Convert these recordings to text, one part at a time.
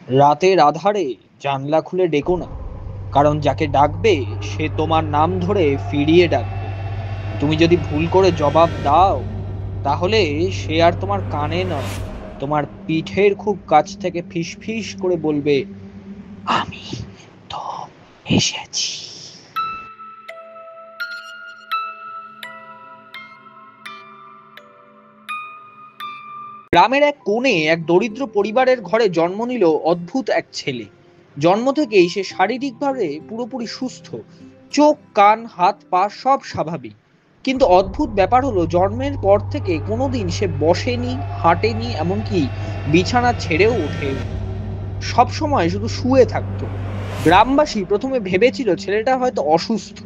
রাতের আধারে জানলা খুলে ডেকো না, কারণ যাকে ডাকবে সে তোমার নাম ধরে ফিরিয়ে ডাকবে। তুমি যদি ভুল করে জবাব দাও, তাহলে সে আর তোমার কানে নয়, তোমার পিঠের খুব কাছ থেকে ফিস ফিস করে বলবে, আমি তো এসেছি। গ্রামের এক কোণে এক দরিদ্র পরিবারের ঘরে জন্ম নিল অদ্ভুত এক ছেলে। জন্ম থেকেই সে শারীরিকভাবে পুরোপুরি সুস্থ, চোখ কান হাত পা সব স্বাভাবিক। কিন্তু অদ্ভুত ব্যাপার হলো, জন্মের পর থেকে কোনোদিন সে বসেনি, হাঁটেনি, এমনকি বিছানা ছেড়েও ওঠেনি। সব সময় শুধু শুয়ে থাকতো। গ্রামবাসী প্রথমে ভেবেছিল ছেলেটা হয়তো অসুস্থ,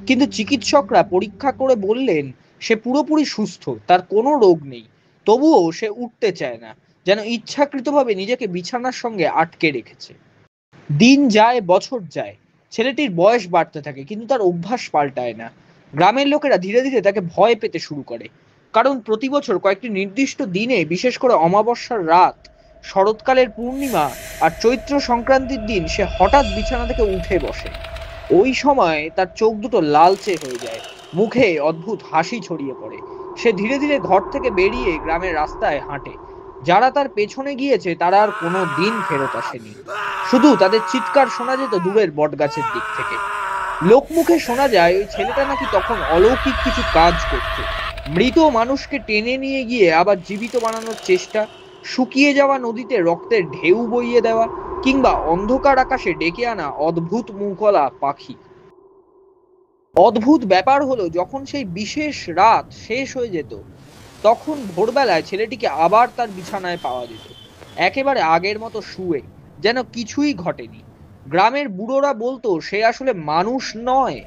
কিন্তু চিকিৎসকরা পরীক্ষা করে বললেন সে পুরোপুরি সুস্থ, তার কোনো রোগ নেই। তবুও সে উঠতে চায় না, যেন ইচ্ছাকৃতভাবে নিজেকে বিছানার সঙ্গে আটকে রেখেছে। দিন যায়, বছর যায়, ছেলেটির বয়স বাড়তে থাকে, কিন্তু তার অভ্যাস পাল্টায় না। গ্রামের লোকেরা ধীরে ধীরে তাকে ভয় পেতে শুরু করে, কারণ প্রতি বছর কয়েকটি নির্দিষ্ট দিনে, বিশেষ করে অমাবস্যার রাত, শরৎকালের পূর্ণিমা আর চৈত্র সংক্রান্তির দিন সে হঠাৎ বিছানা থেকে উঠে বসে। ওই সময় তার চোখ দুটো লালচে হয়ে যায়, মুখে অদ্ভুত হাসি ছড়িয়ে পড়ে। সে ধীরে ধীরে ঘর থেকে বেরিয়ে গ্রামের রাস্তায় হাঁটে। যারা তার পেছনে গিয়েছে তারা আর কোনো দিন ফেরত আসেনি। শুধু তাদের চিৎকার শোনা যেত দূরের বটগাছের দিক থেকে। লোকমুখে শোনা যায় ওই ছেলেটা নাকি তখন অলৌকিক কিছু কাজ করত। মৃত মানুষকে টেনে নিয়ে গিয়ে আবার জীবিত বানানোর চেষ্টা, শুকিয়ে যাওয়া নদীতে রক্তের ঢেউ বইয়ে দেওয়া, কিংবা অন্ধকার আকাশে ডেকে আনা অদ্ভুত মুখলা পাখি। অদ্ভুত ব্যাপার হলো, যখন সেই বিশেষ রাত শেষ হয়ে যেত, তখন ভোরবেলায় ছেলেটিকে আবার তার বিছানায় পাওয়া যেত, একেবারে আগের মতো শুয়ে, যেন কিছুই ঘটেনি। গ্রামের বুড়োরা বলতো সে আসলে মানুষ নয়,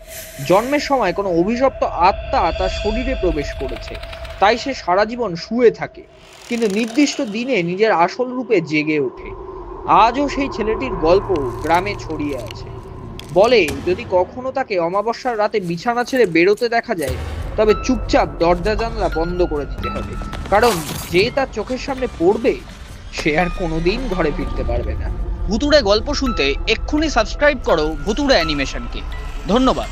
জন্মের সময় কোনো অভিশপ্ত আত্মা তার শরীরে প্রবেশ করেছে, তাই সে সারা জীবন শুয়ে থাকে, কিন্তু নির্দিষ্ট দিনে নিজের আসল রূপে জেগে ওঠে। আজও সেই ছেলেটির গল্প গ্রামে ছড়িয়ে আছে। বলে যদি কখনো তাকে অমাবস্যার রাতে বিছানা ছেড়ে বেরোতে দেখা যায়, তবে চুপচাপ দরজা জানলা বন্ধ করে দিতে হবে, কারণ যে তার চোখের সামনে পড়বে সে আর কোনোদিন ঘরে ফিরতে পারবে না। ভুতুড়ে গল্প শুনতে এক্ষুনি সাবস্ক্রাইব করো ভুতুড়ে অ্যানিমেশনকে। ধন্যবাদ।